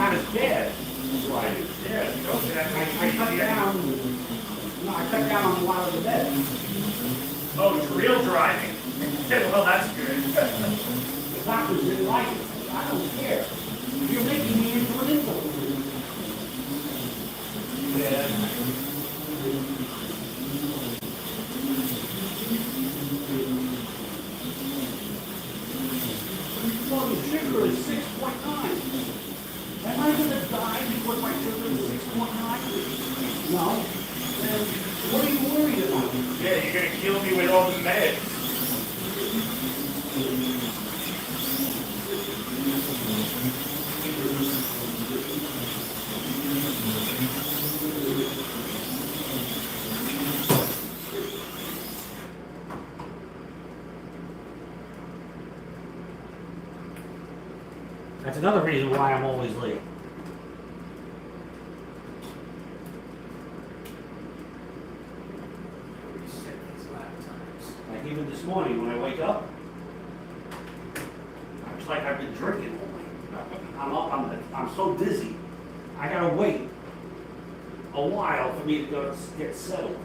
not as bad. Right. Yeah, okay. I cut down, no, I cut down on a lot of the beds. Oh, it's real driving. Well, that's good. The doctors didn't like it. I don't care. You're making me into an invalid. Yeah. Well, the sugar is 6.9. Am I going to die because my sugar is 6.9? No. Then what are you worried about? Yeah, you're gonna kill me with all the meds. That's another reason why I'm always late. Like even this morning when I wake up, it's like I've been drinking all night. I'm so dizzy. I gotta wait a while for me to go get settled.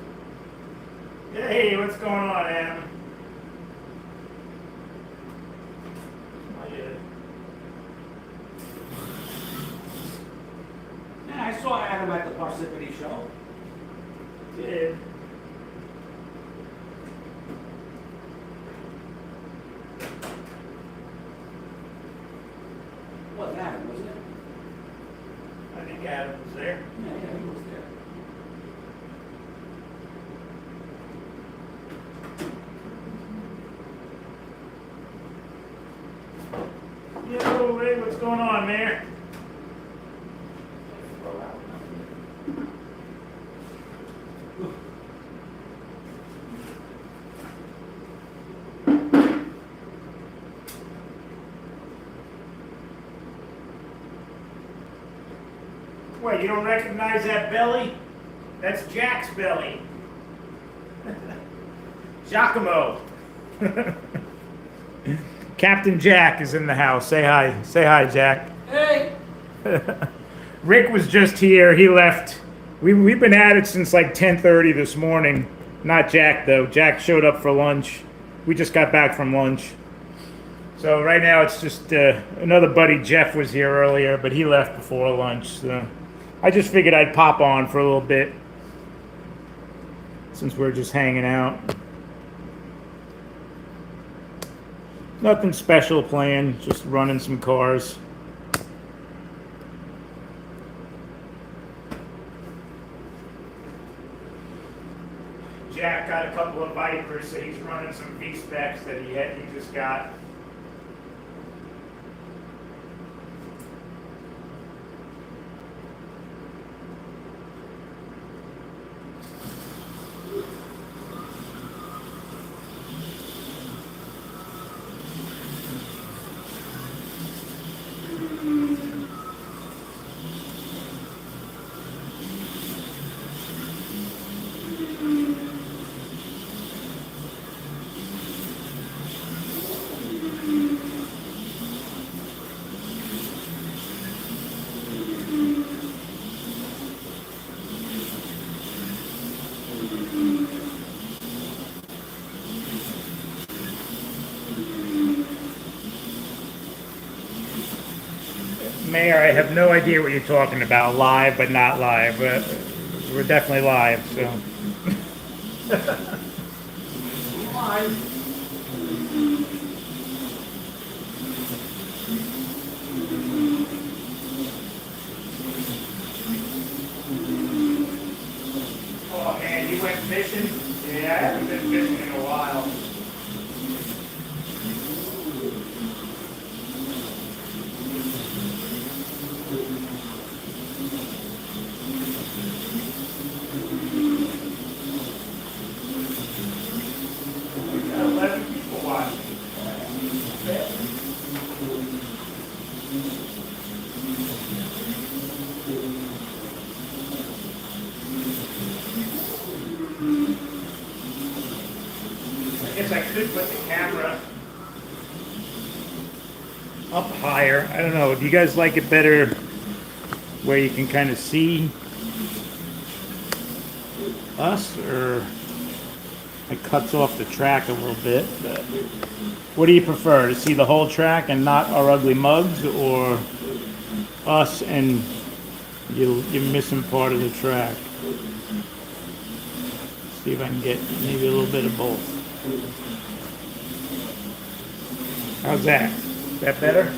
Hey, what's going on, Adam? Oh, yeah. Yeah, I saw Adam at the Parsippany show. Did. Wasn't Adam, wasn't it? I think Adam was there. Yeah, he was there. Yo, hey, what's going on, Mayor? What, you don't recognize that belly? That's Jack's belly. Giacomo. Captain Jack is in the house. Say hi. Say hi, Jack. Hey! Rick was just here. He left. We've been at it since like 10:30 this morning. Not Jack, though. Jack showed up for lunch. We just got back from lunch. So right now it's just another buddy, Jeff, was here earlier, but he left before lunch. So I just figured I'd pop on for a little bit since we're just hanging out. Nothing special planned, just running some cars. Jack got a couple of Vipers, so he's running some V-Specs that he just got. Mayor, I have no idea what you're talking about. Live, but not live. We're definitely live, so. Oh man, you went fishing? Yeah, I haven't been fishing in a while. We got 11 people watching. I guess I could put the camera up higher. I don't know. Do you guys like it better where you can kind of see us, or it cuts off the track a little bit. But what do you prefer, to see the whole track and not our ugly mugs, or us and you're missing part of the track? See if I can get maybe a little bit of both. How's that? Is that better?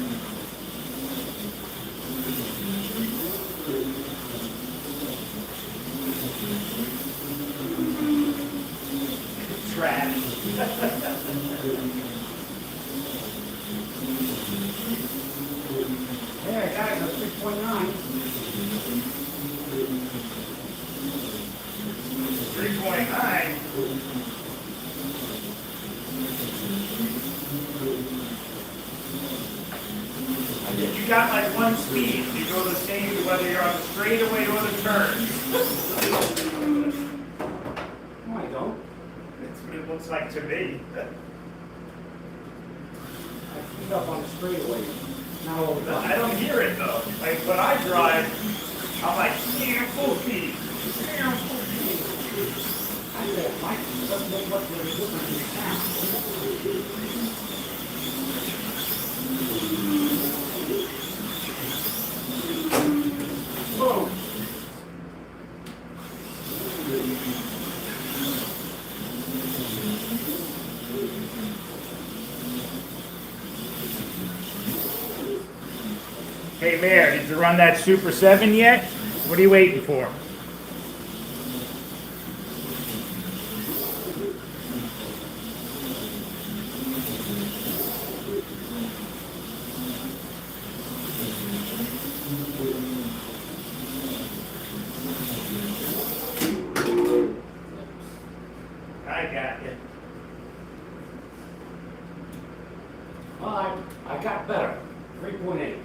Trash. Yeah, guys, a 6.9. 3.9. You got like one speed. You go the same whether you're on the straightaway or the turn. No, I don't. That's what it looks like to me. I speed up on the straightaway. Not all the time. I don't hear it though. Like when I drive, I'm like, damn, full speed. Damn, full speed. I say, Mike, doesn't make much of a difference in the sound. Whoa. Hey Mayor, did you run that Super 7 yet? What are you waiting for? I got you. Well, I got better. 3.8.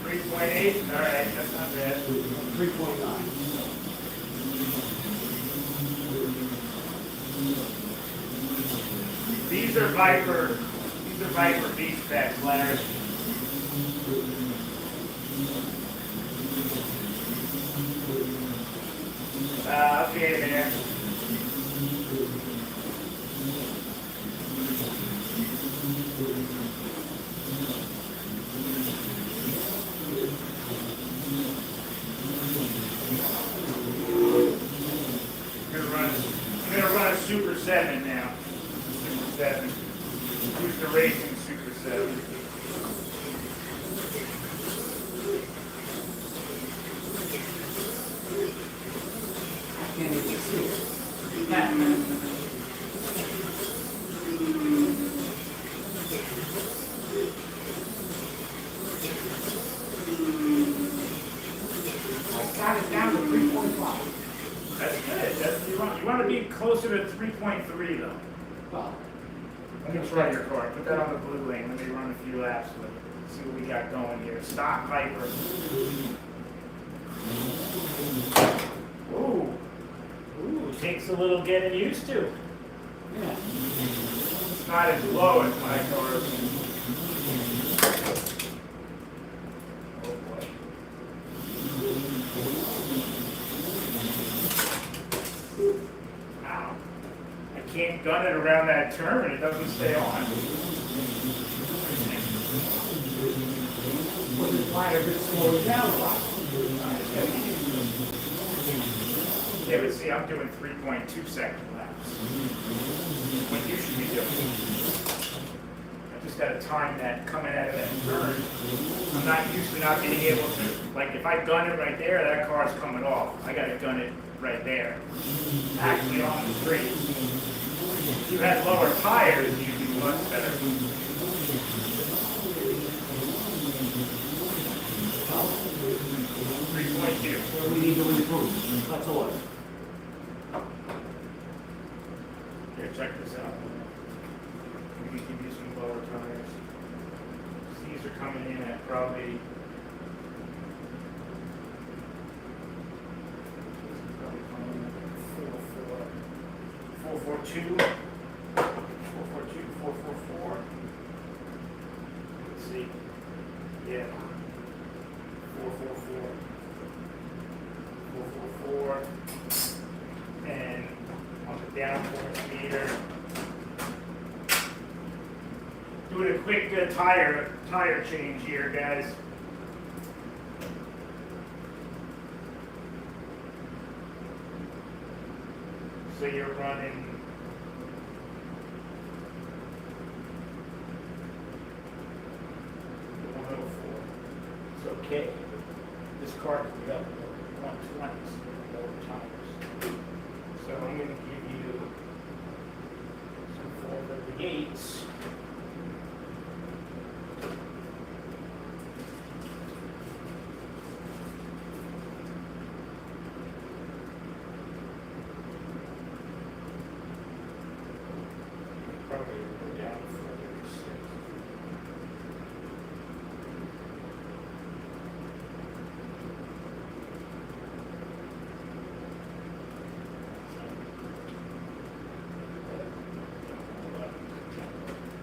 3.8? All right, that's not bad. 3.9. These are Viper beef specs, Larry. Okay, there. I'm gonna run a Super 7 now. Super 7. Who's the racing Super 7? I can't even see it. I got it down to 3.5. That's good. That's what you want. You want to be closer to 3.3 though. Well, Let me try your car. Put that on the blue lane. Let me run a few laps with it. See what we got going here. Stock Viper. Ooh. Ooh, takes a little getting used to. yeah. It's not as low as my car. Oh boy. Wow. I can't gun it around that turn. It doesn't stay on. But the fire just slowed down a lot. Yeah, but see, I'm doing 3.2 second laps. What you should be doing. I just gotta time that coming out of that turn. I'm not used to not being able to, like if I gun it right there, that car's coming off. I gotta gun it right there. Actually on the street. If you had lower tires, you'd be much better. 3.2. Where we need to improve. That's all. Here, check this out. We can give you some lower tires. These are coming in at probably 442, 442, 444. Let's see. Yeah. meter. Doing a quick tire change here, guys. So you're running 104. It's okay. This car can be up to 120 lower tires. So I'm going to give you some 438s. Probably go down to 436.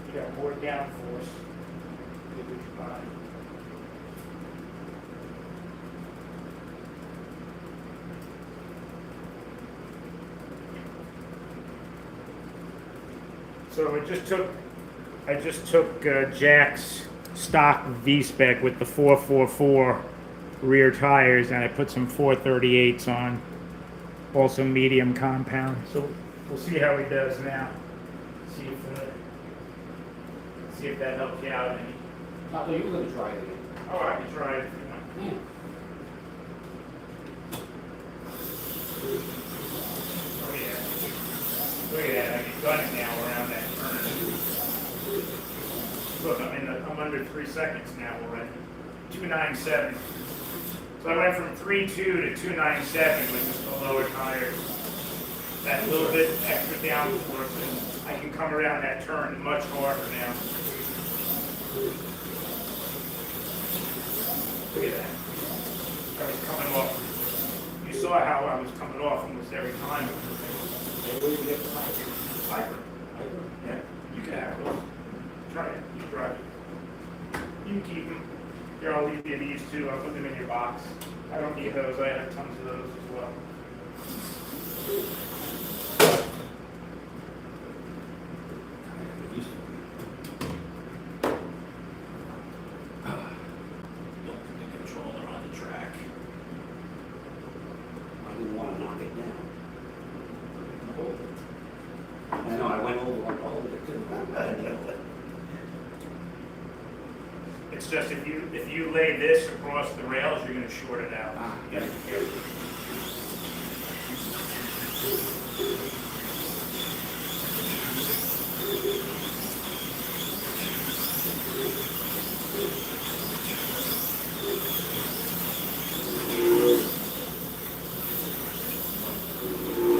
You got more downforce. Give it your body. So I just took Jack's stock V-Spec with the 444 rear tires, and I put some 438s on, also medium compound. So we'll see how he does now. See if that helps you out any. Papa, you were gonna try it again. Oh, I can try it if you want. Yeah. Oh yeah. Look at that, I can gun it now around that turn. Look, I'm under 3 seconds now already. 297. So I went from 3.2 to 297 with just the lower tires. That little bit extra downforce, and I can come around that turn much harder now. Look at that. I was coming off. You saw how I was coming off almost every time. Hey, where did you get the mic? Viper. Yeah, you can have those. Try it. You try it. You can keep them. Here, I'll leave you these two. I'll put them in your box. I don't need those. I have tons of those as well. Don't put the controller on the track. I didn't want to knock it down. Hold it. I know, I went over, I hold it too. It's just if you lay this across the rails, you're going to short it out. Ah, You gotta be careful.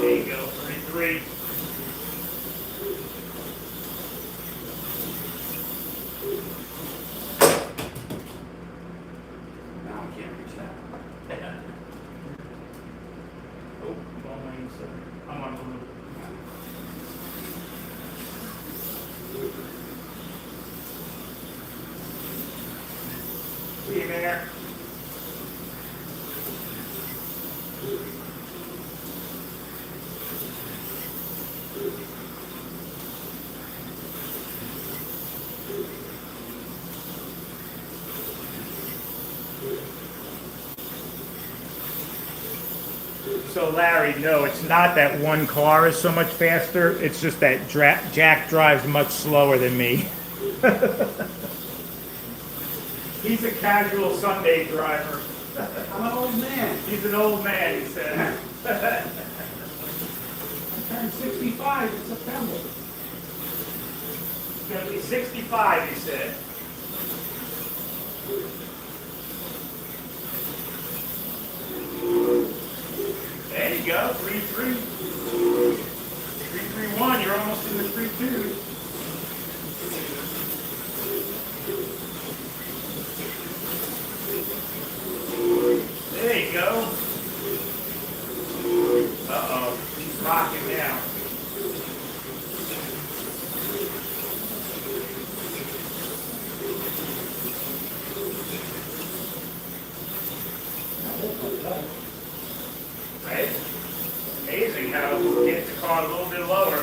There you go, 33. Now I can't reach that. Oh, wrong lane, so I'm on blue. See you there. So Larry, no, it's not that one car is so much faster. It's just that Jack drives much slower than me. He's a casual Sunday driver. I'm an old man. He's an old man, he said. I turned 65 in September. He's gonna be 65, he said. There you go, 3-3. 3-3-1, you're almost in the 3-2. There you go. Uh-oh, he's rocking now. Right? Amazing how you get the car a little bit lower.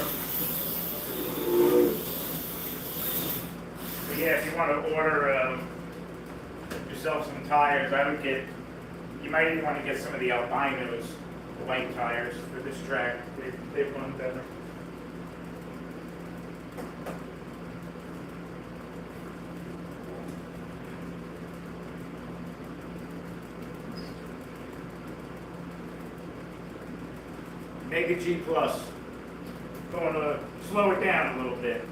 Yeah, if you want to order yourself some tires, I would get. You might even want to get some of the albinos, the white tires for this track. They run better. Mega G Plus. Going to slow it down a little bit.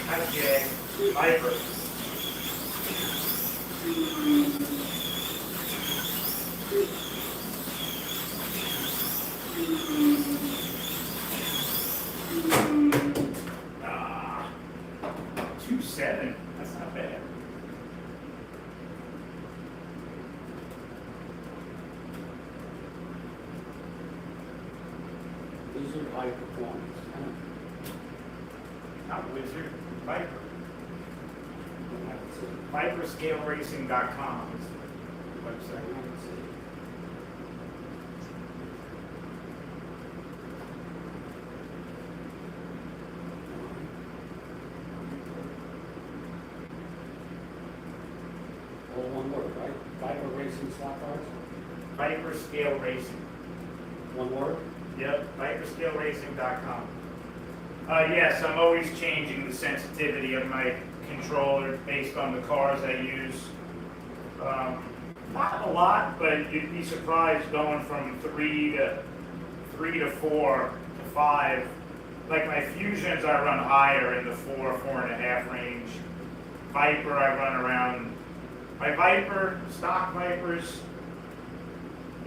Hijack, Viper. Ah, 2.7. That's not bad. These are high performance. Not Wizard, Viper. I would say. ViperScaleRacing.com is the website. I would say. All one word, right? Viper Racing stock cars? Viper Scale Racing. One word? Yep, ViperScaleRacing.com. Yes, I'm always changing the sensitivity of my controller based on the cars I use. Not a lot, but you'd be surprised going from 3 to 4 to 5. Like my Fusions, I run higher in the 4.5 range. Viper, I run around. My Viper, stock Vipers,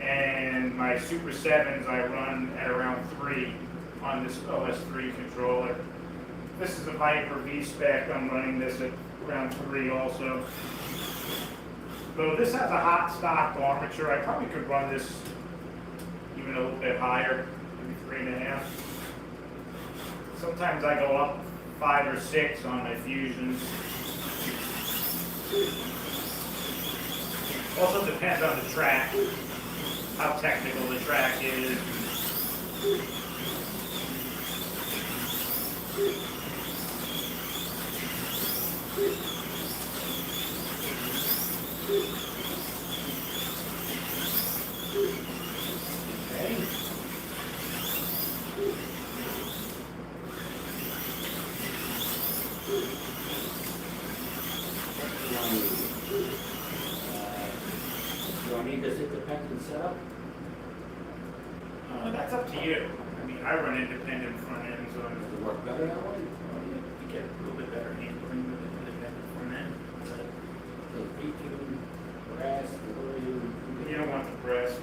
and my Super 7s, I run at around 3 on this OS3 controller. This is a Viper V-Spec. I'm running this at around 3 also. Though this has a hot stock armature, I probably could run this even a little bit higher, maybe 3.5. Sometimes I go up 5 or 6 on my Fusions. Also depends on the track, how technical the track is. Okay. Do I need this independent setup? That's up to you. I mean, I run independent front end, so Does it work better that way? you get a little bit better handling with an independent front end. The V2, brass, You don't want the press.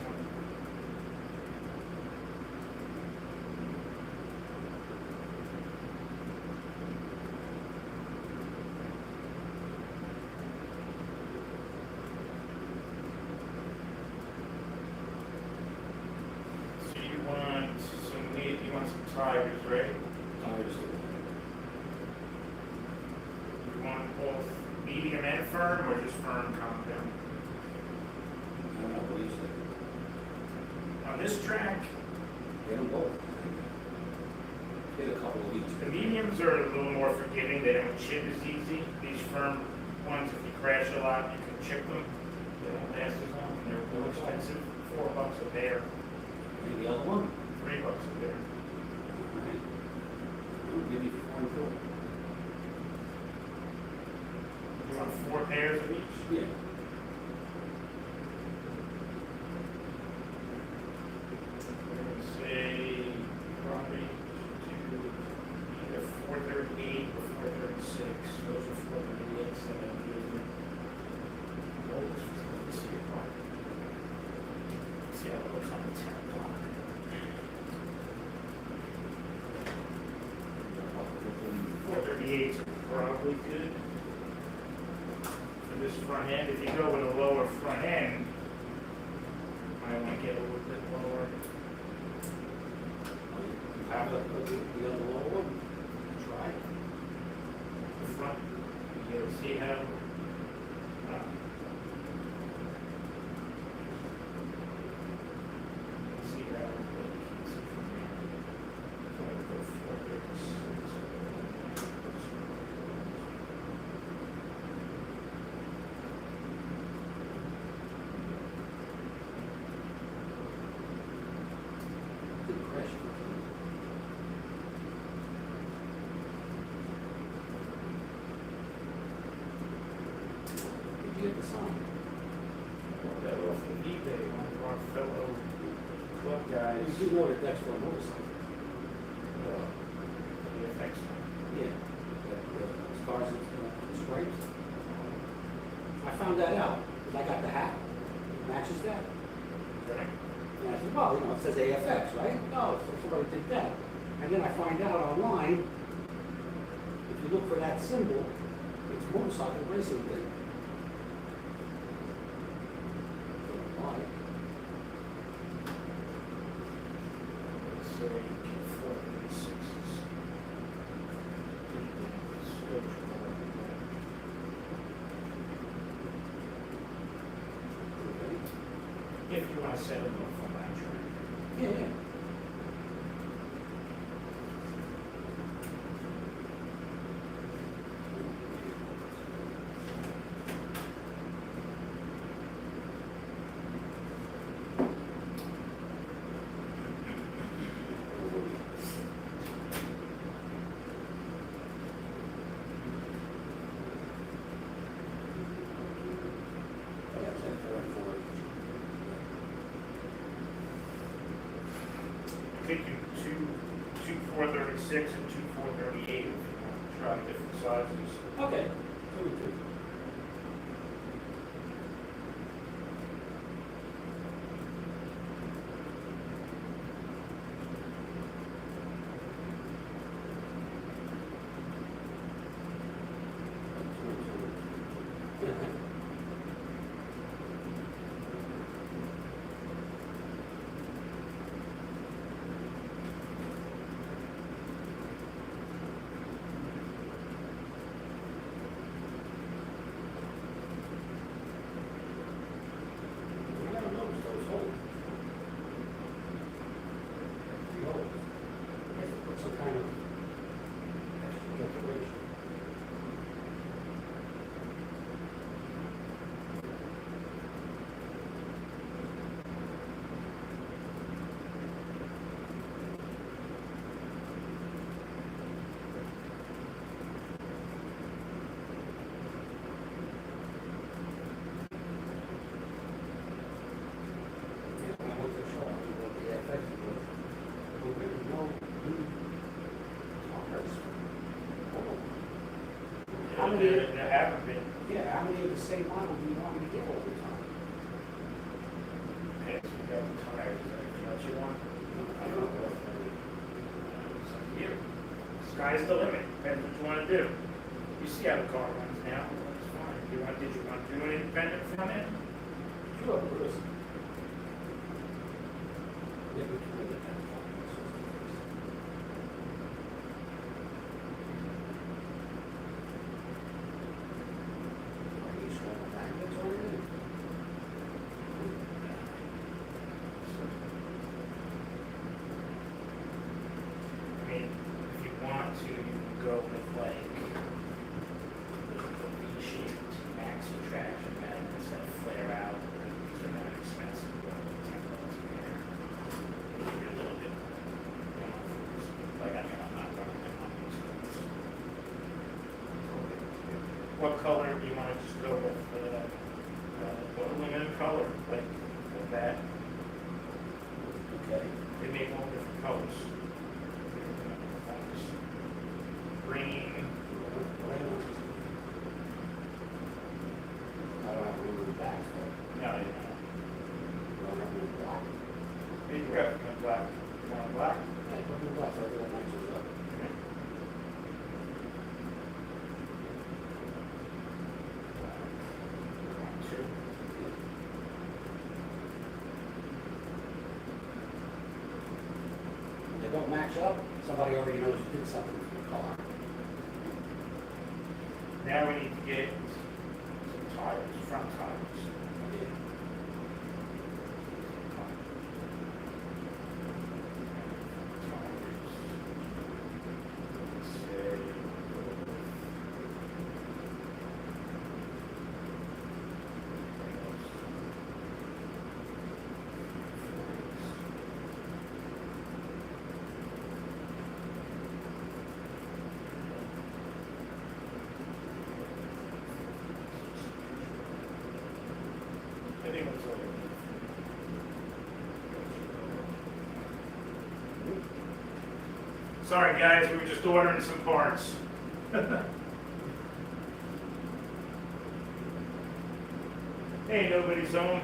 medium and firm, or just firm compound? I don't know what you said. On this track, Get them both. Get a couple of each. the mediums are a little more forgiving. They don't chip as easy. These firm ones, if you crash a lot, you can chip them. They don't last as long, and they're more expensive. $4 a pair, And the other one? $3 a pair. Alright. Maybe 4 and 4. You want 4 pairs of each? Yeah. Say probably to either 438 or 436. Those are 438s that I'm using. Let's see if I see how it looks on the 10 o'clock. 438s are probably good for this front end. If you go with a lower front end, I want to get a little bit lower. Have the other lower one. Try it. The front, you'll see how, see how, Good question. Did you get the song? that off of eBay, one of our fellow club guys, You do know that that's for a motorcycle. the effects. Yeah. The stars and stripes. I found that out, because I got the hat. It matches that. Right? And I said, well, you know, it says AFX, right? No, so somebody did that. And then I find out online, if you look for that symbol, it's motorcycle racing thing. Why? Let's say 436s. If you want to set them up on that track. Yeah, yeah. Taking two 436 and two 438 if you want to try different sizes. Okay. 2 and 2. I never noticed those holes. The holes. I guess it put some kind of extra decoration. When I went to the show, I went to the FX, but there was no new cars. How many, There haven't been. yeah, how many of the same model do you want me to get all the time? Yes, we got the tires. Anything else you want? I don't know. It's up to you. Sky's the limit. Depends what you want to do. You see how the car runs now. It's fine. Did you want to do an independent front end? Sure, Bruce. Yeah, we can make it that far. What color do you want to just go with? Aluminum color, like that. Okay. They make all different colors. Green. I don't have room in the back, so No, I don't have room in the black. you got black. You want black? Yeah, put in the black, so I think that matches up. Two. If they don't match up, somebody already knows you did something with the car. Now we need to get some tires, front tires. I think that's all we need. Sorry guys, we were just ordering some parts. Hey, nobody's home.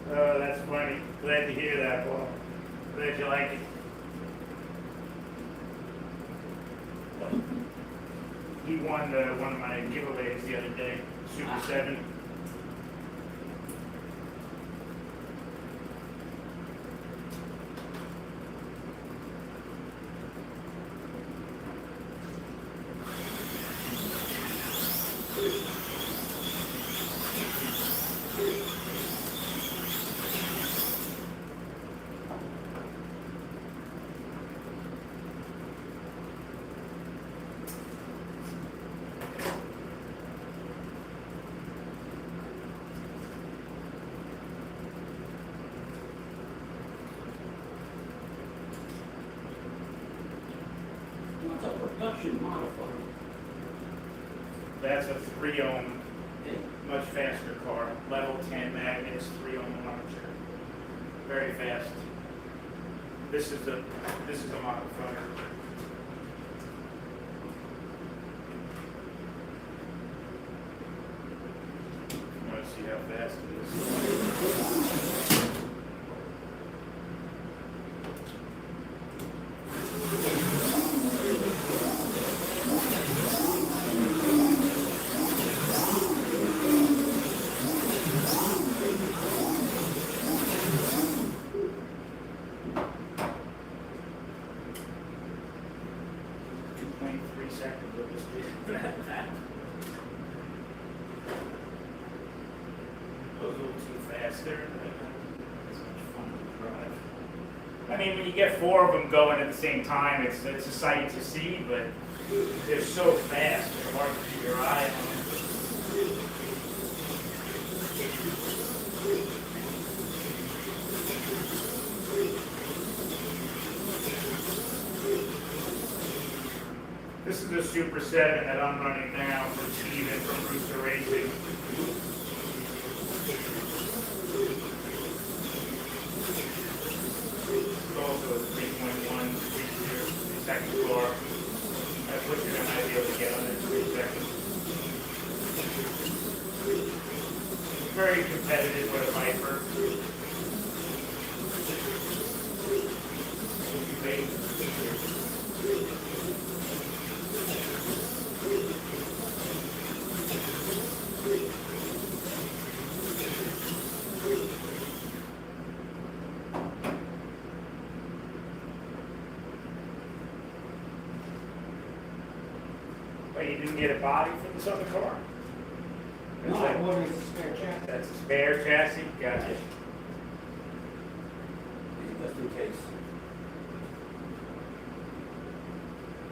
Oh, that's funny. Glad to hear that, Paul. Glad you like it. He won one of my giveaways the other day, Super 7. What's a production modifier? That's a 3-ohm, Okay. much faster car. Level 10 magnets, 3-ohm armature. Very fast. This is a modifier. You want to see how fast it is? 23 seconds of this video. Goes a little too fast there. It's much fun to drive. I mean, when you get four of them going at the same time, it's a sight to see, but they're so fast, it's hard to keep your eye on them. This is the Super 7 that I'm running now for Steven from Rooster Racing. It's also a 3.1 second floor. I push it and I might be able to get under 3 seconds. Very competitive with a Viper. But you didn't get a body for this other car? No, I wanted a spare chassis. That's a spare chassis? Gotcha. Just in case.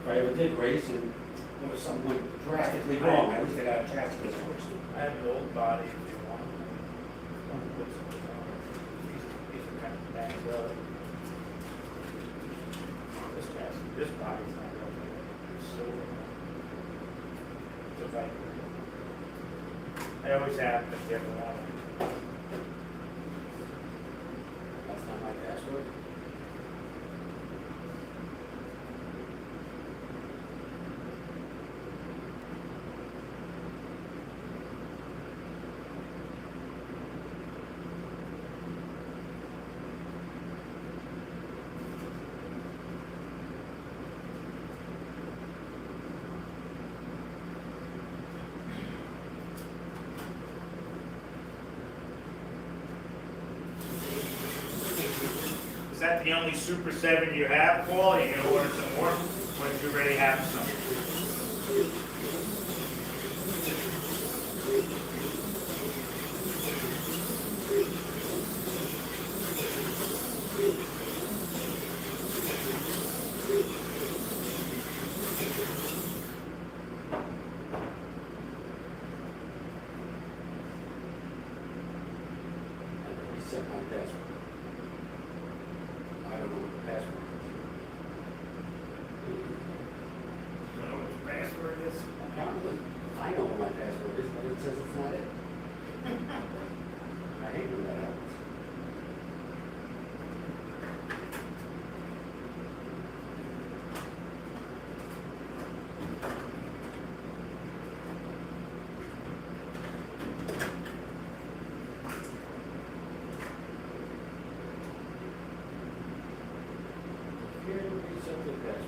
If I ever did race and there was something went drastically wrong, at least I got a chassis to switch to. I have an old body if you want. These are kind of banged up. This chassis, this body's not real good. It's silver. It's a Viper. I always have, but you ever want it. That's not my password. Is that the only Super 7 you have, Paul? Are you going to order some more? Or did you already have some? Reset my password. I don't know what the password You know what your password is? is. Apparently, I know what my password is, but it says it's not it. I hate when that happens. Here, reset the password.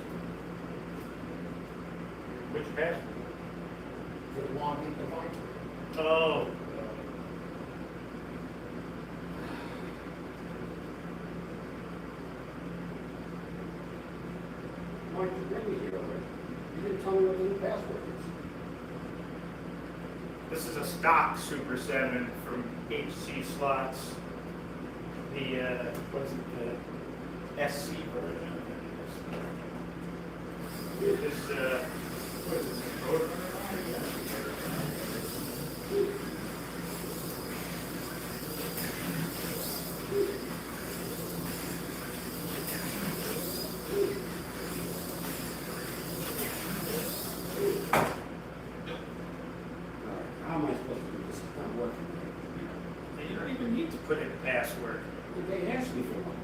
Which password? For the login device. Oh. Why'd you bring me here already? You didn't tell me what the new password is. This is a stock Super 7 from HC Slots. The, what's it, the SC version. This, what is this, Roadrunner? How am I supposed to do this? It's not working. You don't even need to put in a password. They asked me for one.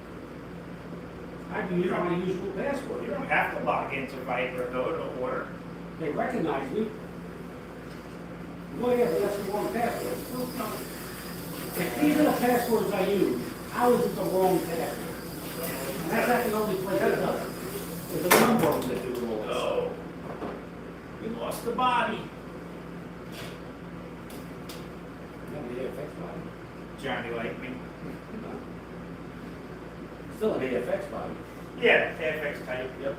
I've been using my usual You password. don't have to log into Viper though to order. They recognize me. Well, yeah, but that's the wrong password. If these are the passwords I use, how is it the wrong password? And that's not the only place that does it. There's a number of them that do it all. Oh, we lost the body. You have the AFX body? Johnny liked me. No. Still an AFX body. Yeah, FX type. Yep.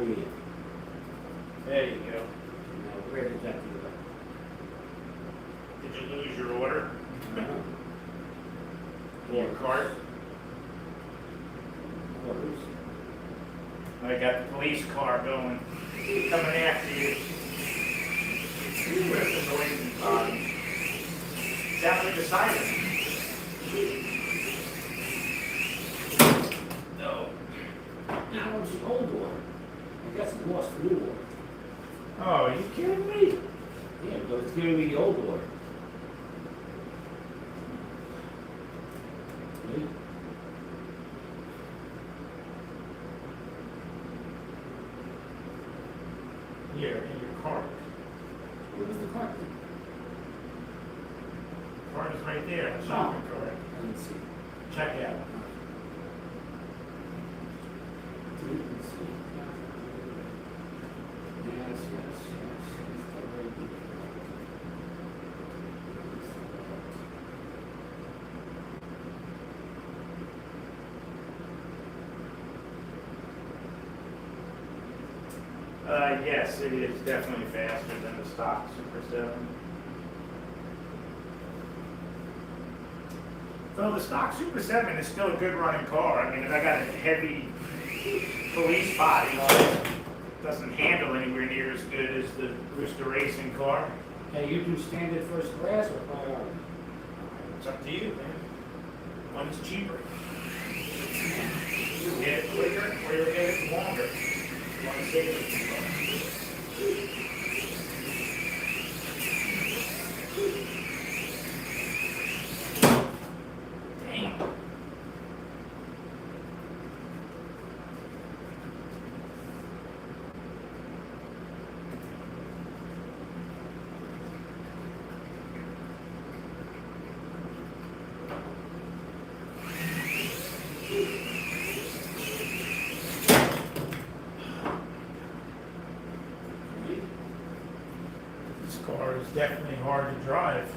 bring in. There you go. Now, where did that do Did you lose your order? that? Your cart? Orders. I got the police car going, coming after you. Where's the noise inside? Sounds like a siren. No. That was the old order. I guess it lost the new order. Oh, are you kidding me? Yeah, but it's giving me the old order. See? Here, in your cart. Where was the cart? Cart is right there, the shopping cart. I didn't see. Check out. Didn't see. Yes, yes, yes. Yes, it is definitely faster than the stock Super 7. So the stock Super 7 is still a good running car. I mean, if I got a heavy police body on it, it doesn't handle anywhere near as good as the Rooster Racing car. Okay, you do standard first class or priority? It's up to you, man. One's cheaper. You get it quicker, or you'll get it longer. You want to save it. Dang. This car is definitely hard to drive.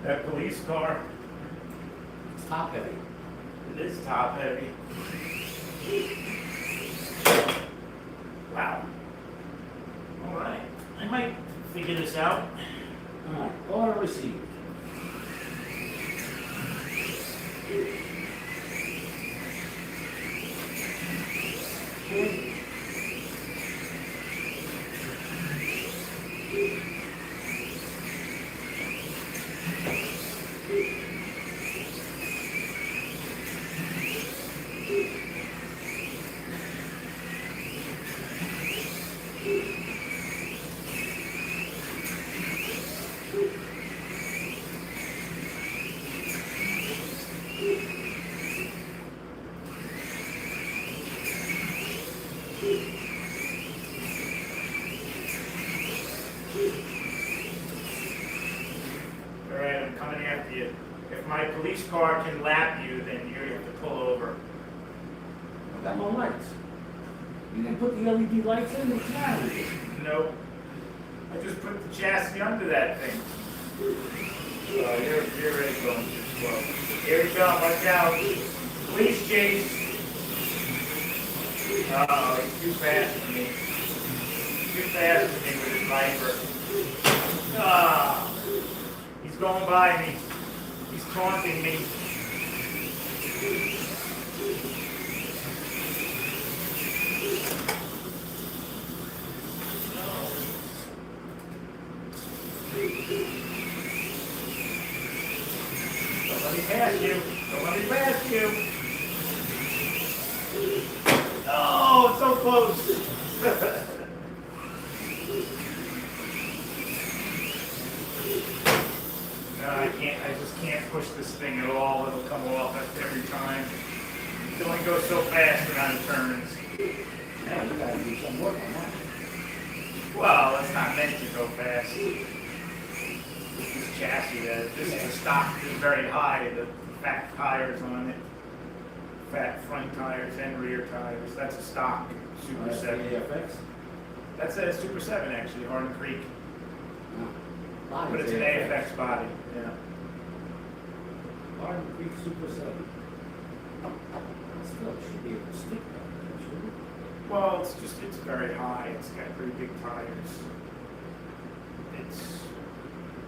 That police car, It's top heavy. it is top heavy. Wow. All right. I might figure this out. All right, order received. Okay. All right, I'm coming after you. If my police car can lap you, then you have to pull over. I got my lights. You didn't put the LED lights in, it's not. Nope. I just put the chassis under that thing. You're ready going too slow. Here we go, watch out. Police chase. Oh, he's too fast for me. Too fast for me with his Viper. Ah, he's going by me. He's taunting me. Don't let me pass you. Don't let me pass you. Oh, it's so close. No, I can't. I just can't push this thing at all. It'll come off every time. It only goes so fast around turns. Yeah, you gotta do some work on that. Well, it's not meant to go fast. This chassis, this is stock is very high. The fat tires on it, fat front tires and rear tires. That's a stock Super That's the 7. AFX? That's a Super 7 actually, Hardin Creek. No. Body's But it's an AFX body. Yeah. Hardin Creek Super 7. Still, it should be able to stick that, shouldn't it? Well, it's very high. It's got pretty big tires.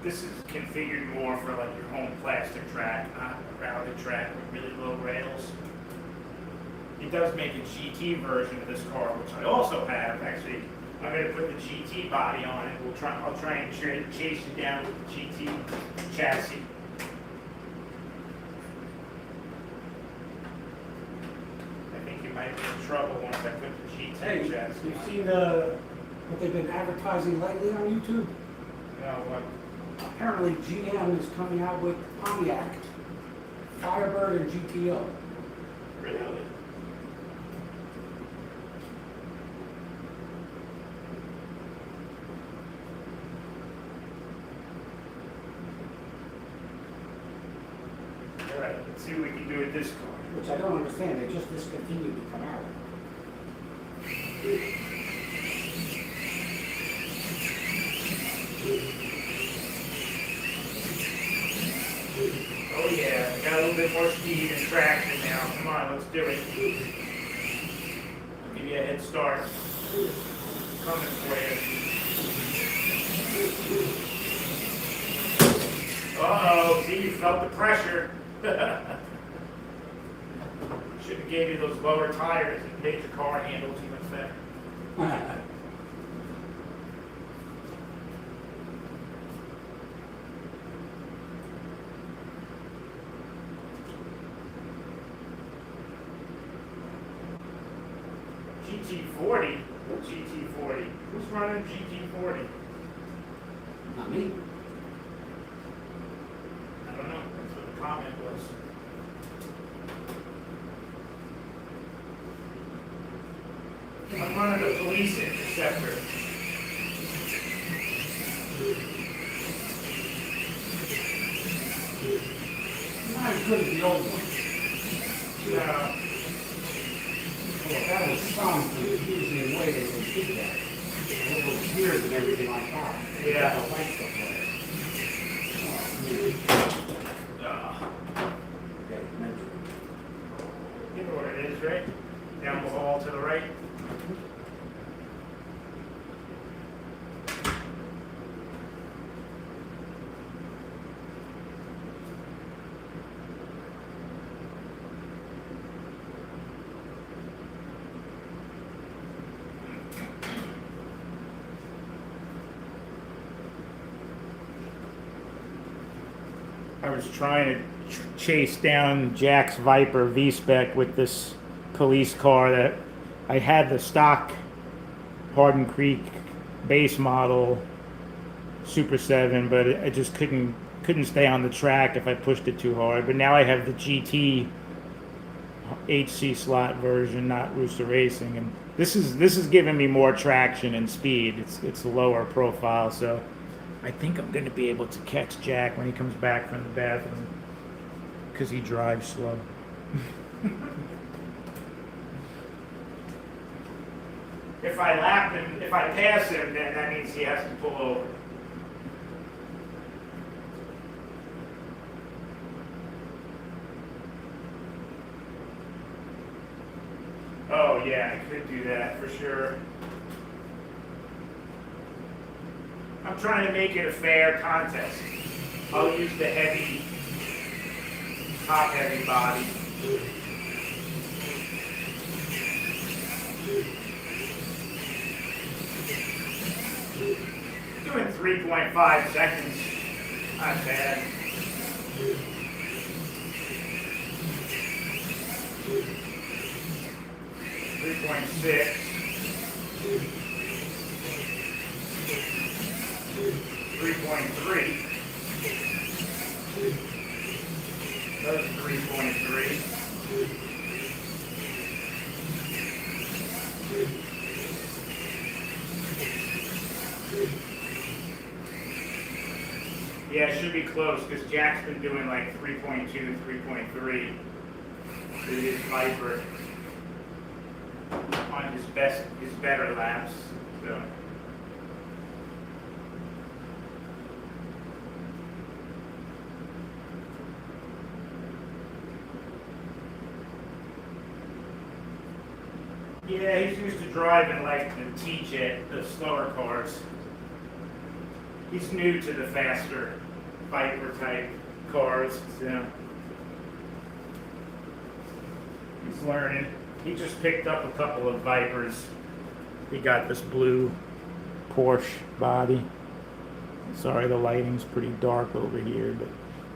This is configured more for like your home plastic track, not a routed track with really low rails. It does make a GT version of this car, which I also have. Actually, I'm going to put the GT body on it. I'll try and chase it down with the GT chassis. I think you might be in trouble once I put the GT Hey, chassis you've on. seen what they've been advertising lately on YouTube? No, what? Apparently GM is coming out with Pontiac, Firebird, and GTO. Really? All right, let's see what we can do with this car. Which I don't understand, they just discontinued the Camaro. Oh yeah, got a little bit more speed and traction now. Come on, let's do it. Give you a head start. Coming for you. Uh-oh, see, you felt the pressure. Should have gave you those lower tires and made your car handle too much better. GT40? GT40? Who's running GT40? Not me. I don't know. That's what the comment was. I'm running a police interceptor. Not as good as the old one. No. Well, that was some confusing in way they did that. It was gears and everything like that. Yeah. The lights up there. Okay, mention. You know what it is, right? Down the hall to the right. I was trying to chase down Jack's Viper V-Spec with this police car that I had the stock Hardin Creek base model Super 7, but I just couldn't stay on the track if I pushed it too hard. But now I have the GT HC slot version, not Rooster Racing, and this is giving me more traction and speed. It's a lower profile, so I think I'm going to be able to catch Jack when he comes back from the bathroom because he drives slow. If I lap him, if I pass him, then that means he has to pull over. Oh yeah, I could do that for sure. I'm trying to make it a fair contest. I'll use the heavy, top heavy body. Doing 3.5 seconds, not bad. Three point six. 3.3. That's 3.3. Yeah, it should be close because Jack's been doing like 3.2, 3.3 with his Viper on his better laps. So. Yeah, he's used to driving like the T-Jet, the slower cars. He's new to the faster Viper type cars, so he's learning. He just picked up a couple of Vipers. He got this blue Porsche body. Sorry, the lighting's pretty dark over here, but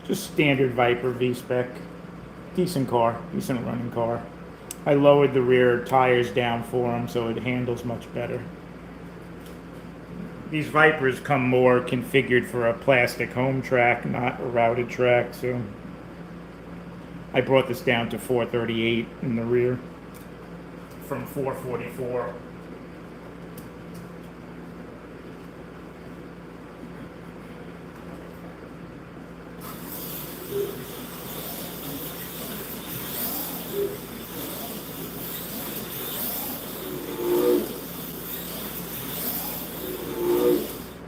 just standard Viper V-Spec. Decent car, decent running car. I lowered the rear tires down for him so it handles much better. These Vipers come more configured for a plastic home track, not a routed track, so I brought this down to 438 in the rear from 444.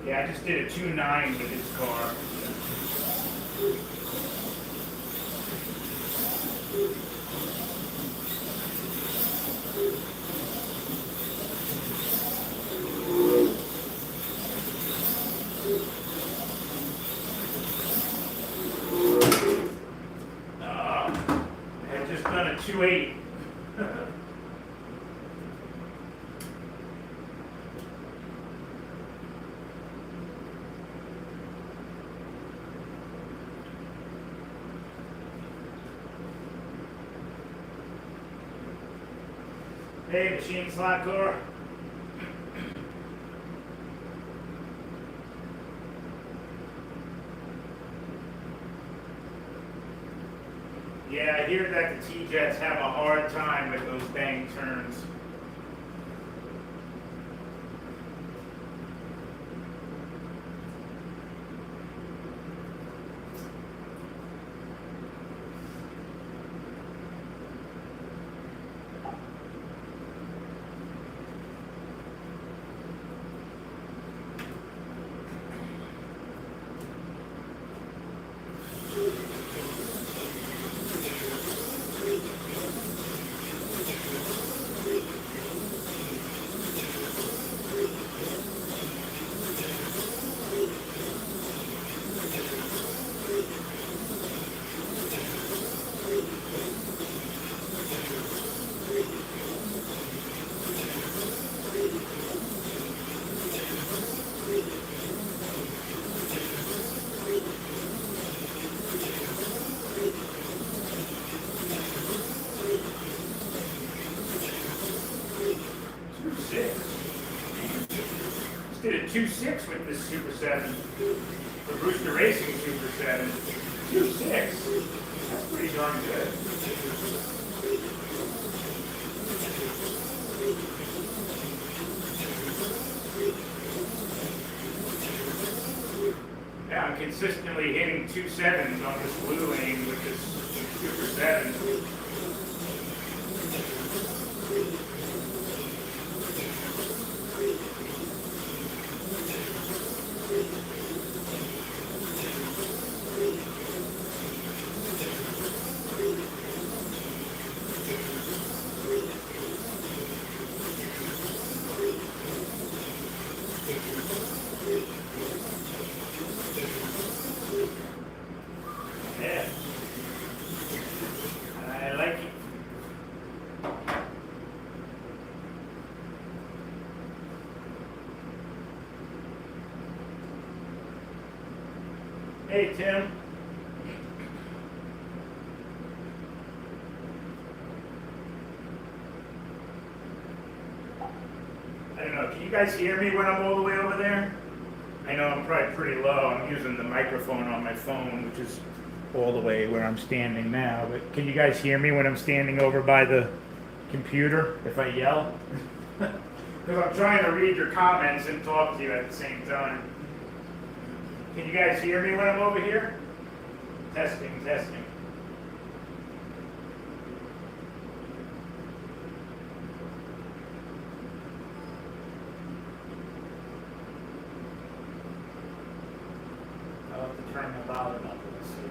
Yeah, I just did a 2.9 with this car. I had just done a 2.8. Hey, machine slot car. Yeah, I hear that the T-Jets have a hard time with those bang turns. Did a 2.6 with this Super 7. The Brewster Racing Super 7. 2.6. That's pretty darn good. Yeah, I'm consistently hitting 2.7s on this blue lane with this Super 7. Yeah. I like it. Hey, Tim. I don't know, can you guys hear me when I'm all the way over there? I know I'm probably pretty low. I'm using the microphone on my phone, which is all the way where I'm standing now. But can you guys hear me when I'm standing over by the computer if I yell? Because I'm trying to read your comments and talk to you at the same time. Can you guys hear me when I'm over here? Testing, testing. I'll have to turn the volume up. Let's see.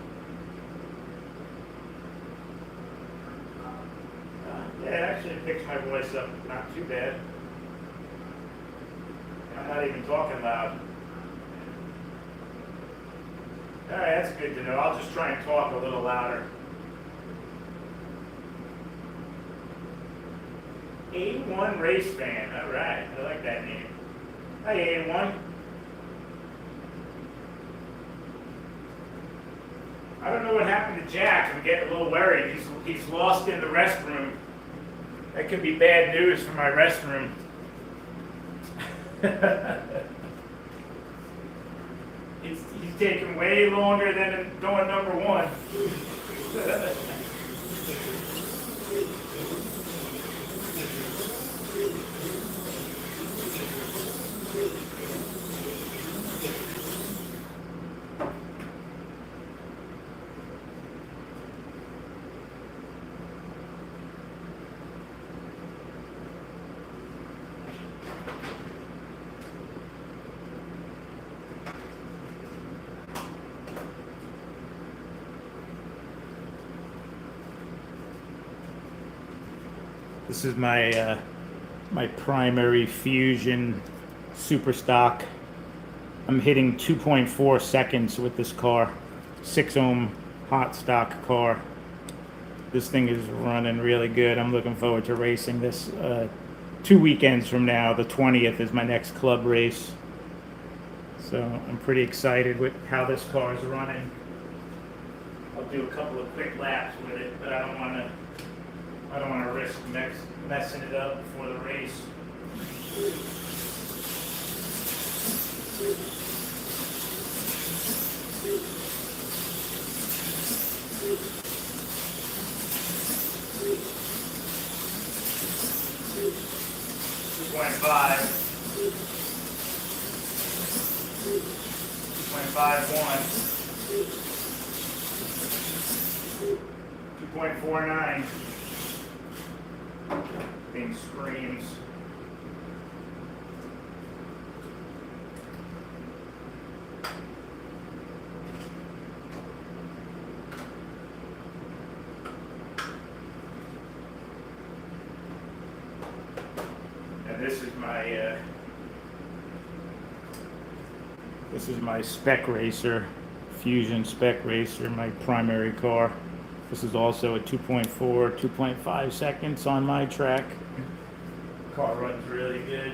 Yeah, it actually picks my voice up not too bad. I'm not even talking loud. All right, that's good to know. I'll just try and talk a little louder. A1 Race Fan. All right, I like that name. Hi, A1. I don't know what happened to Jack. I'm getting a little worried. He's lost in the restroom. That could be bad news for my restroom. He's taking way longer than going number one. This is my my primary Fusion super stock. I'm hitting 2.4 seconds with this car. 6 ohm hot stock car. This thing is running really good. I'm looking forward to racing this 2 weekends from now. The 20th is my next club race. So I'm pretty excited with how this car is running. I'll do a couple of quick laps with it, but I don't want to risk messing it up before the race. Point 2.49. Thing screams. And this is my Spec Racer, Fusion Spec Racer, my primary car. This is also a 2.4, 2.5 seconds on my track. Car runs really good.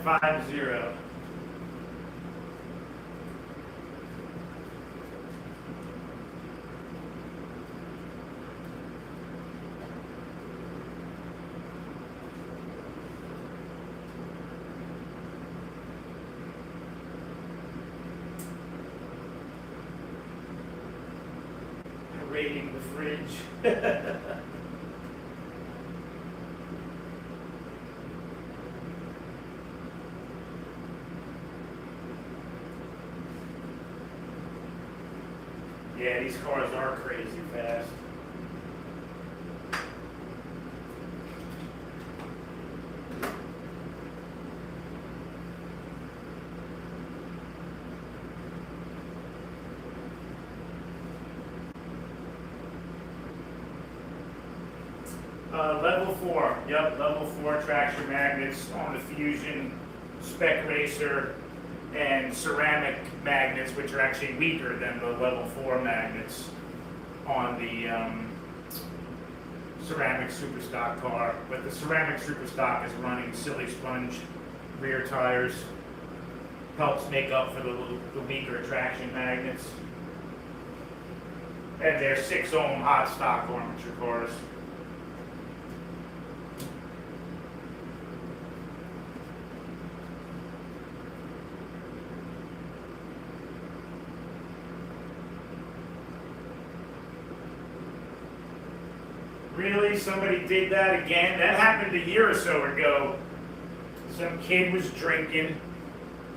.50. Raiding the fridge. Yeah, these cars are crazy fast. Level 4, yep, level 4 traction magnets on the Fusion Spec Racer, and ceramic magnets, which are actually weaker than the level 4 magnets on the ceramic Superstock car. But the ceramic Superstock is running silly sponge rear tires, helps make up for the weaker traction magnets. And they're 6 ohm hot stock armature cars. Really? Somebody did that again? That happened a year or so ago. Some kid was drinking.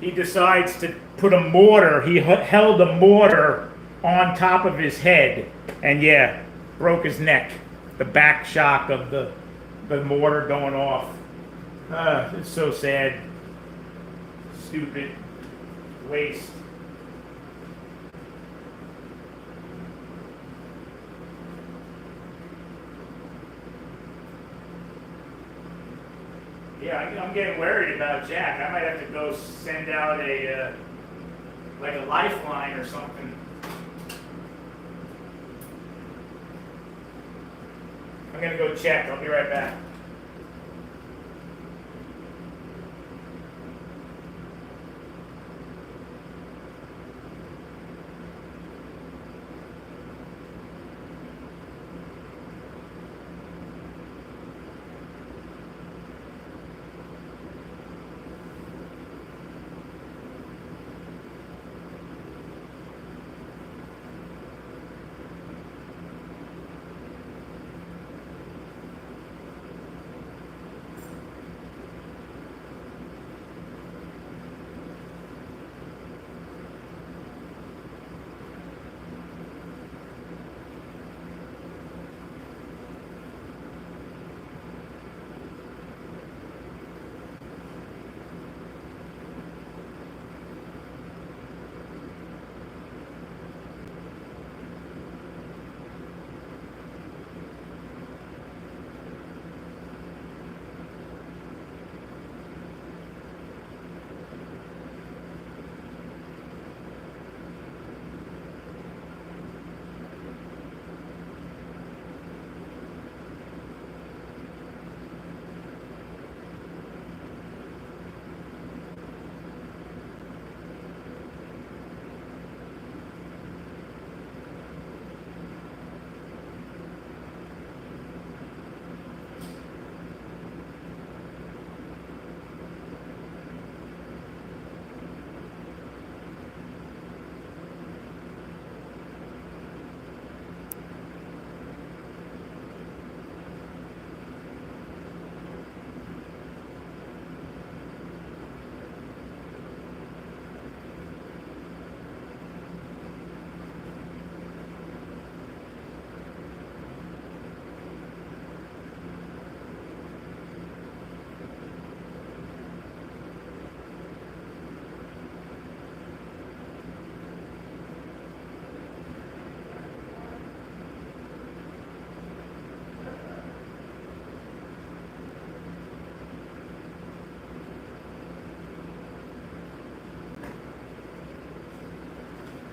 He decides to put a mortar. He held a mortar on top of his head, and yeah, broke his neck. The back shock of the mortar going off. It's so sad. Stupid waste. Yeah, I'm getting worried about Jack. I might have to go send out a like a lifeline or something. I'm gonna go check. I'll be right back.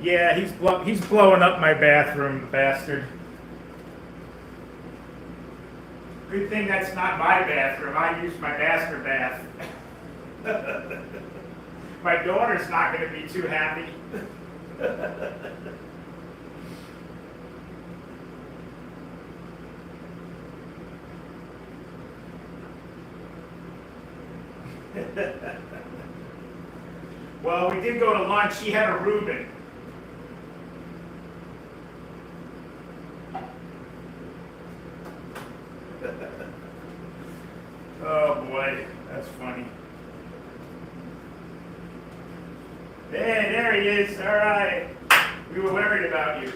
Yeah, he's blowing up my bathroom, bastard. Good thing that's not my bathroom. I use my master bath. My daughter's not going to be too happy. Well, we did go to lunch. She had a Reuben. Oh boy, that's funny. There he is. All right. We were worried about you.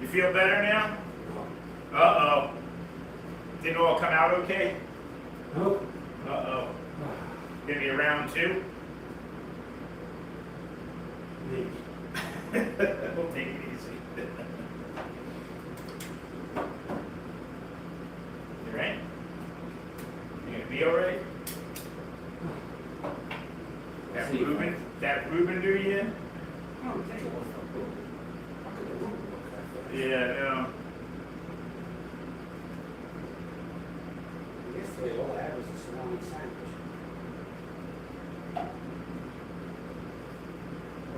You feel better now? Uh-oh. Didn't all come out okay? Nope. Uh-oh. Gonna be a round two? Maybe. We'll take it easy. You right? You gonna be all right? That Reuben do you? Oh, take it off the book. How could the room look that way? Yeah, no. Yesterday, all I had was a salami sandwich.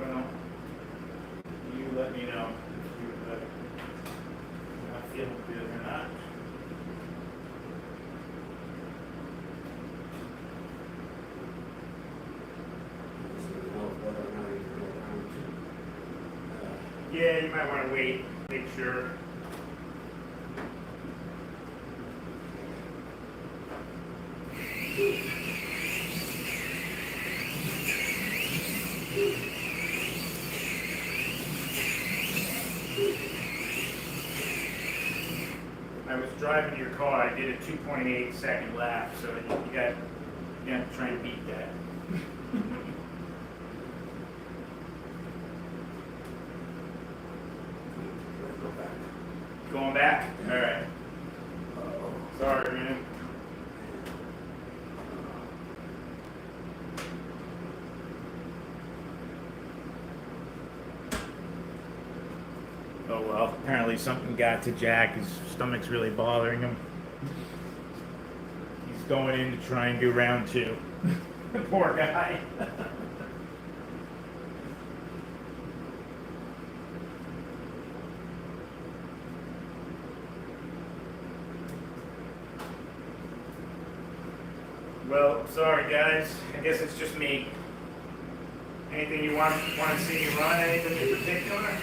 Well, you let me know if you're not feeling good or not. Yeah, you might want to wait, make sure. driving your car, I did a 2.8 second lap, so you have to try and beat that. Go back. Going back? All right. Sorry, man. Oh well, apparently something got to Jack. His stomach's really bothering him. He's going in to try and do round 2. Poor guy. Well, sorry guys. I guess it's just me. Anything you want to see me run? Anything in particular?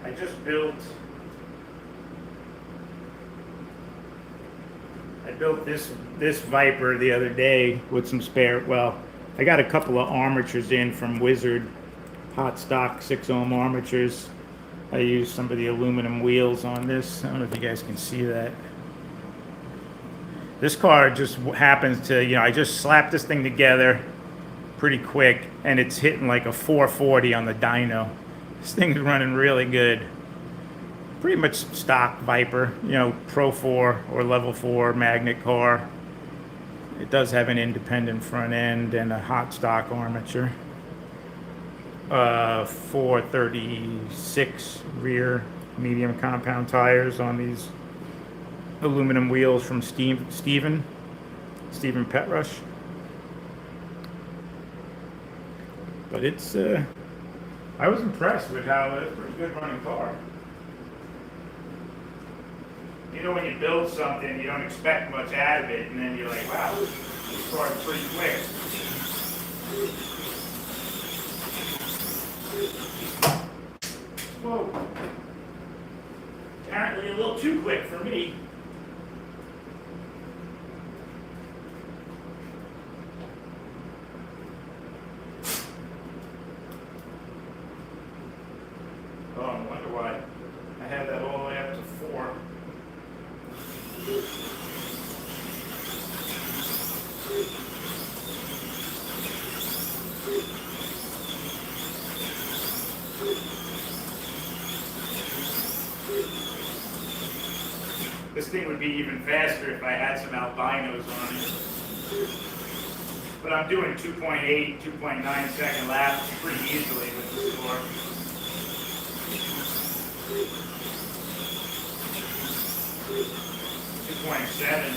I just built this Viper the other day with some spare. Well, I got a couple of armatures in from Wizard, hot stock 6 ohm armatures. I used some of the aluminum wheels on this. I don't know if you guys can see that. This car just happens to, I just slapped this thing together pretty quick, and it's hitting like a 440 on the dyno. This thing's running really good. Pretty much stock Viper, Pro 4 or Level 4 magnet car. It does have an independent front end and a hot stock armature. 436 rear medium compound tires on these aluminum wheels from Stephen Petrush. But it's I was impressed with how it's a pretty good running car. When you build something, you don't expect much out of it, and then you're like, wow, this car's pretty quick. Whoa. Apparently a little too quick for me. Oh, I wonder why I had that all the way up to 4. This thing would be even faster if I had some albinos on it. But I'm doing 2.8, 2.9 second laps pretty easily with this car. 2.7.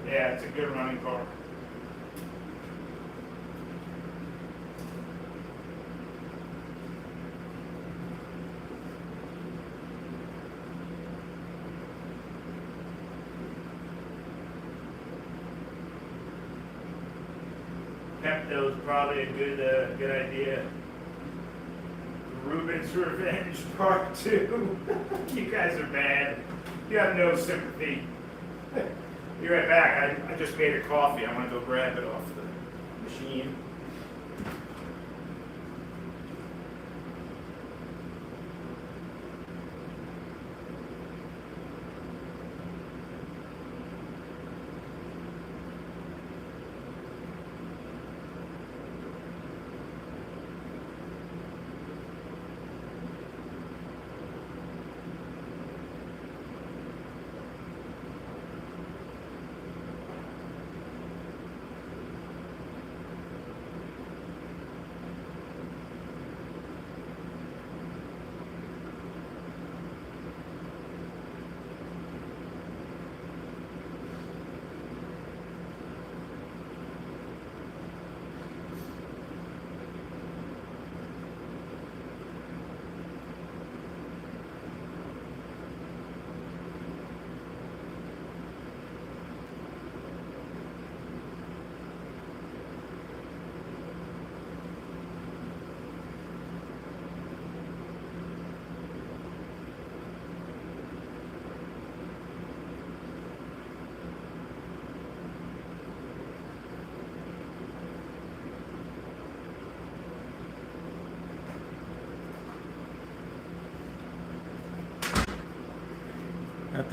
Yeah, it's a good running car. Pepto's probably a good idea. Ruben's Revenge Part 2. You guys are bad. You have no sympathy. Be right back. I just made a coffee. I want to go grab it off the machine.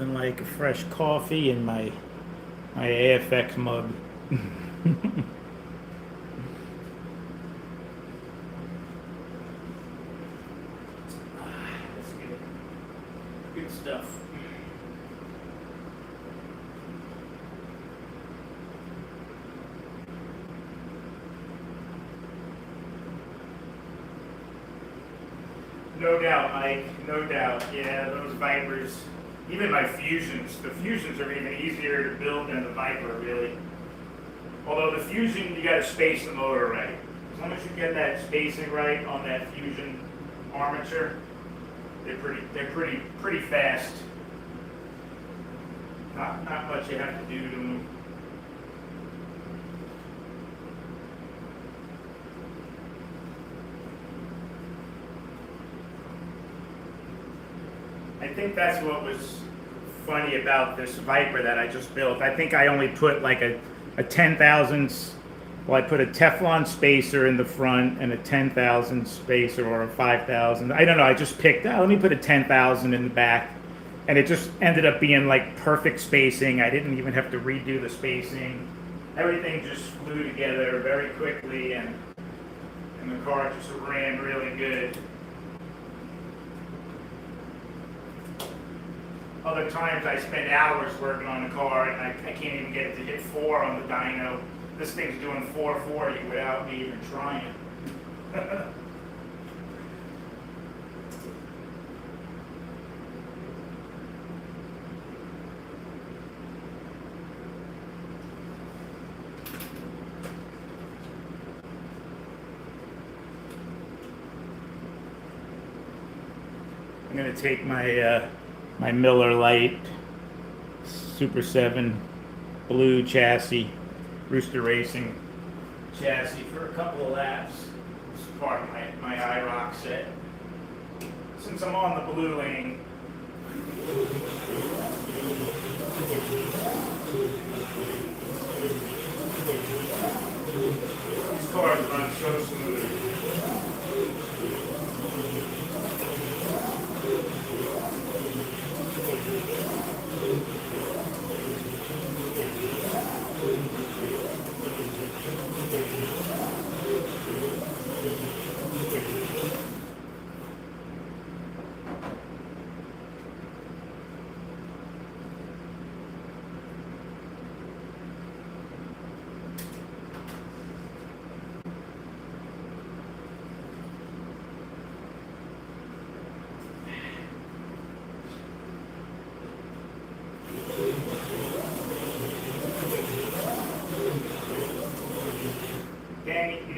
nothing like a fresh coffee in my AFX mug. That's good. Good stuff. No doubt, Mike. No doubt. Yeah, those Vipers, even my Fusions. The Fusions are even easier to build than the Viper, really. Although the Fusion, you got to space the motor right. As long as you get that spacing right on that Fusion armature, they're pretty fast. Not much you have to do to them. I think that's what was funny about this Viper that I just built. I think I only put like a 10,000, well, I put a Teflon spacer in the front and a 10,000 spacer or a 5,000. I don't know, I just picked, let me put a 10,000 in the back. And it just ended up being like perfect spacing. I didn't even have to redo the spacing. Everything just flew together very quickly and the car just ran really good. Other times I spend hours working on the car and I can't even get it to hit 4 on the dyno. This thing's doing 440 without me even trying. I'm gonna take my my Miller Lite Super 7 blue chassis, Rooster Racing chassis for a couple of laps. This is part of my IROC set. Since I'm on the blue lane, these cars run so smooth.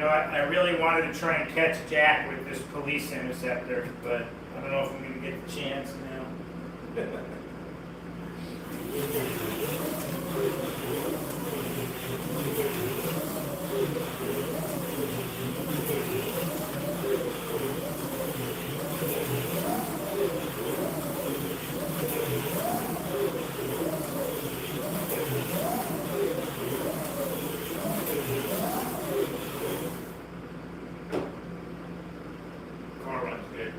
I really wanted to try and catch Jack with this police interceptor, but I don't know if I'm going to get the chance now. Car runs good.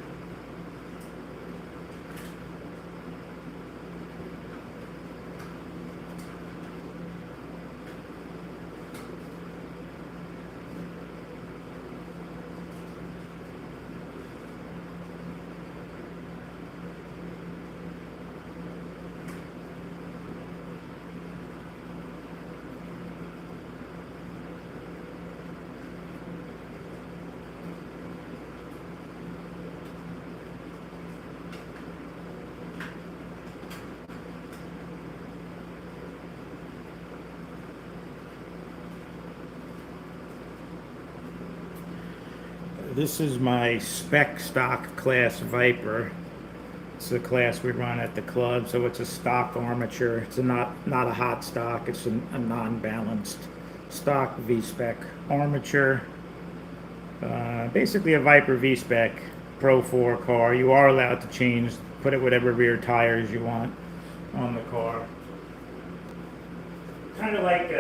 This is my spec stock class Viper. It's the class we run at the club, so it's a stock armature. It's not a hot stock. It's a non-balanced stock V-spec armature. Basically a Viper V-spec Pro 4 car. You are allowed to change, put it whatever rear tires you want on the car. Kind of like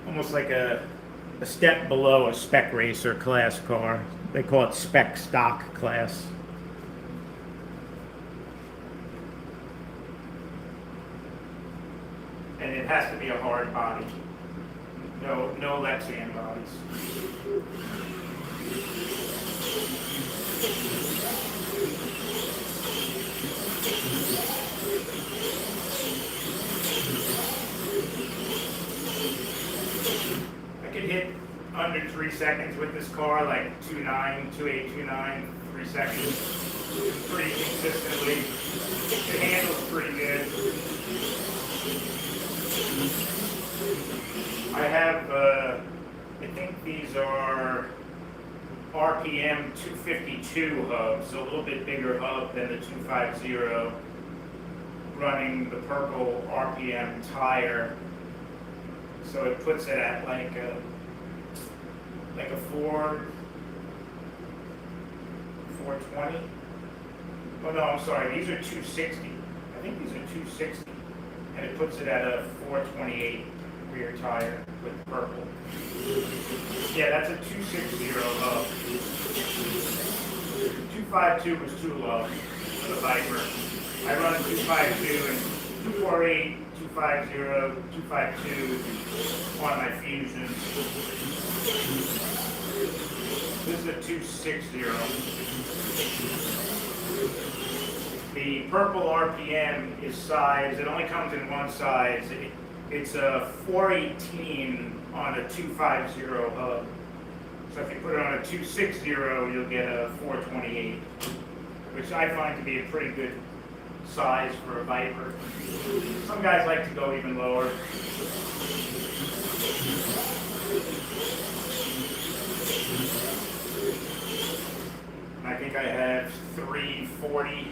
almost like a step below a spec racer class car. They call it spec stock class. and it has to be a hard body. No Lexan bodies. I could hit under 3 seconds with this car, like 2.9, 2.8, 2.9, 3 seconds, pretty consistently. It handles pretty good. I have, I think these are RPM 252 hubs, so a little bit bigger hub than the 250, running the purple RPM tire. So it puts it at like a 420. Oh no, I'm sorry, these are 260. I think these are 260. And it puts it at a 428 rear tire with purple. Yeah, that's a 260 hub. 252 was too low for the Viper. I run 252 and 248, 250, 252 on my Fusions. This is a 260. The purple RPM is size, it only comes in one size. It's a 418 on a 250 hub. So if you put it on a 260, you'll get a 428, which I find to be a pretty good size for a Viper. Some guys like to go even lower. I think I have 340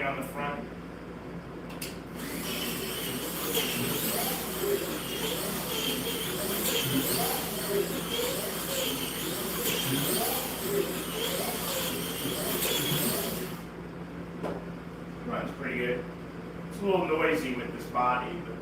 on the front. Runs pretty good. It's a little noisy with this body, but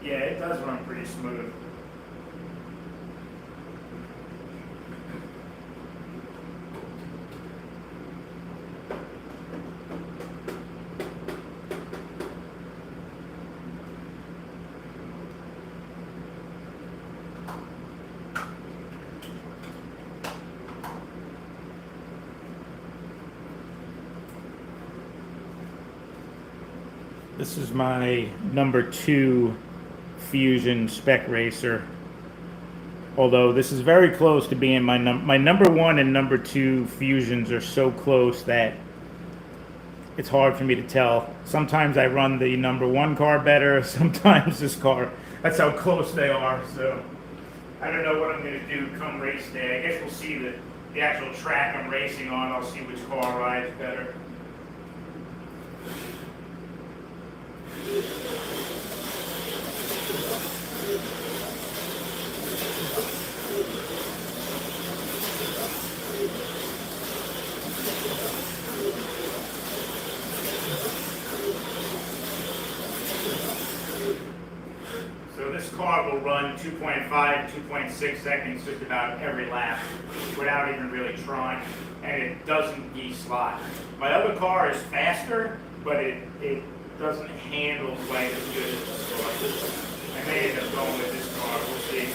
yeah, it does run pretty smooth. This is my number 2 Fusion Spec Racer. Although this is very close to being my number 1 and number 2 Fusions are so close that it's hard for me to tell. Sometimes I run the number 1 car better, sometimes this car. That's how close they are. So I don't know what I'm going to do come race day. I guess we'll see the actual track I'm racing on. I'll see which car rides better. So this car will run 2.5, 2.6 seconds just about every lap without even really trying, and it doesn't de-slot. My other car is faster, but it doesn't handle quite as good as this car. I may end up going with this car, we'll see.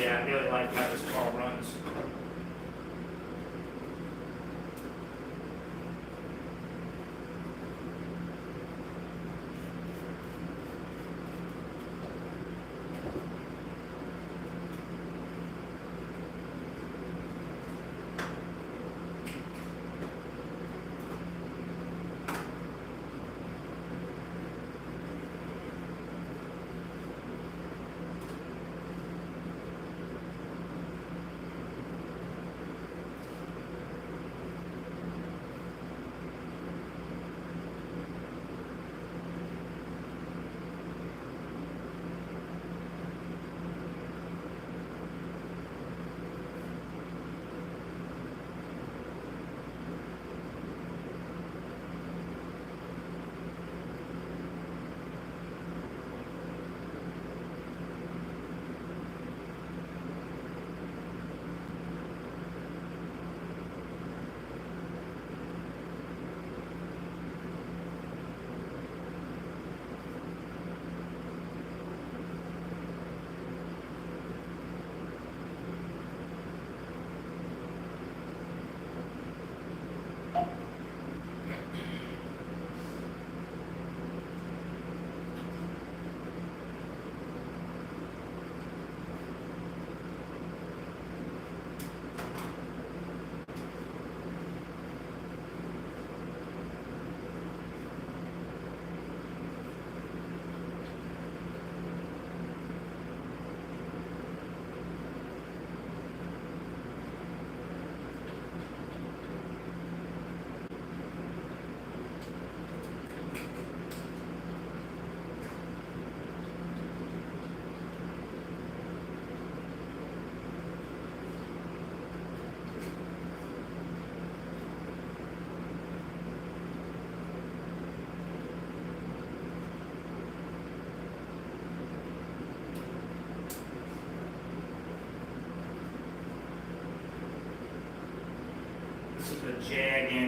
Yeah, I really like how this car runs.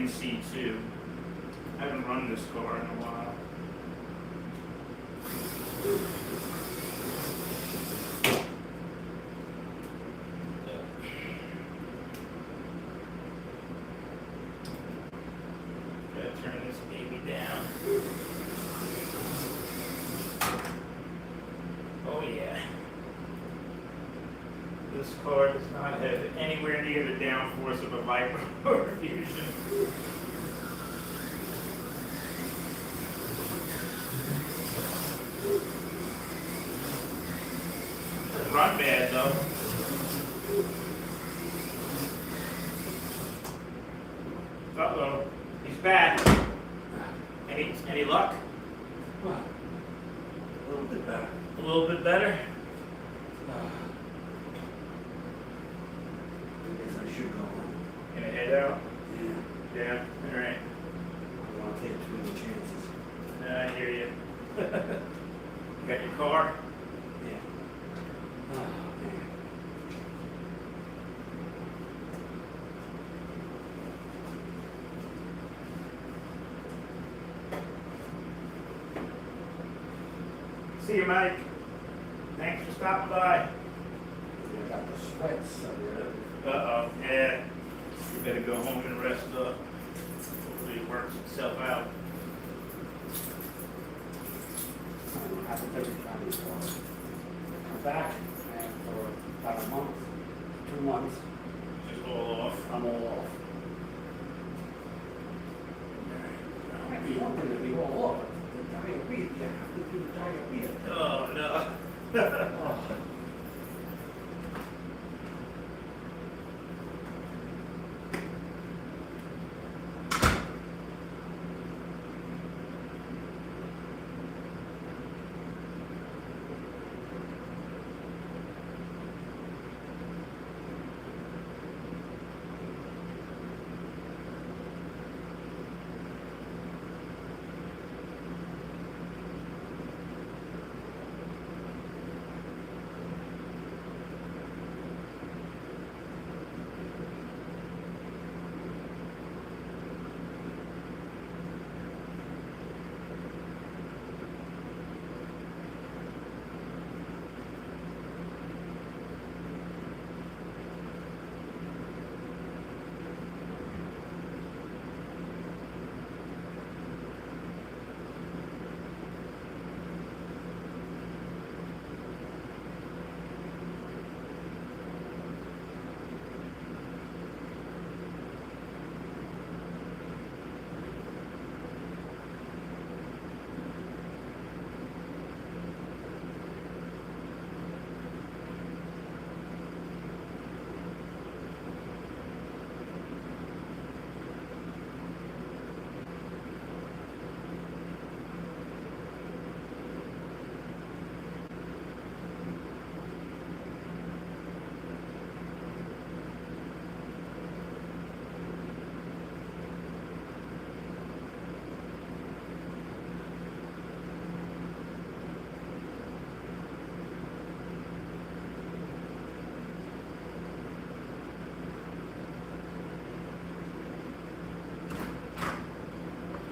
C2. I haven't run this car in a while. Gotta turn this baby down. Oh yeah. This car does not have anywhere near the downforce of a Viper or a Fusion. Doesn't run bad though. Uh-oh, he's back. Any luck? Well, a little bit better. A little bit better? I guess I should go home. Gonna head out? Yeah, Yeah, alright. I want to take too many chances. I hear you. Got your car? Yeah. Oh, man. See you, Mike. Thanks for stopping by. I got the sweats. Uh-oh, yeah. You better go home and rest up. Hopefully it works itself out. I have to take it down this far. I'm back, and for about a month, 2 months, Just all off. I'm all off. I might be wanting to be all off, but the diarrhea, you have to do diarrhea. Oh, no. Oh.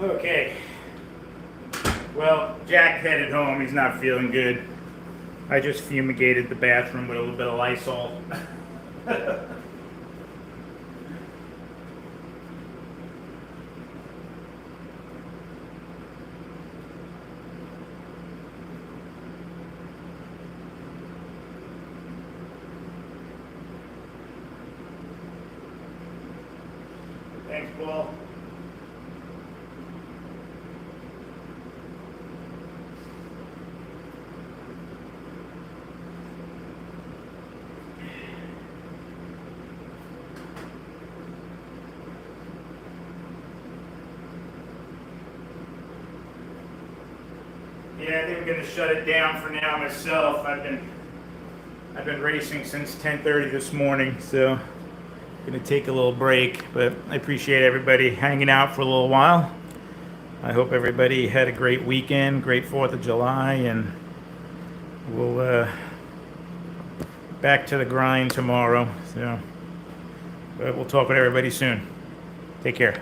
Okay. Well, Jack headed home. He's not feeling good. I just fumigated the bathroom with a little bit of Lysol. Thanks, Paul. Yeah, I think I'm gonna shut it down for now myself. I've been racing since 10:30 this morning, so gonna take a little break. But I appreciate everybody hanging out for a little while. I hope everybody had a great weekend, great 4th of July, and we'll back to the grind tomorrow. So, but we'll talk with everybody soon. Take care.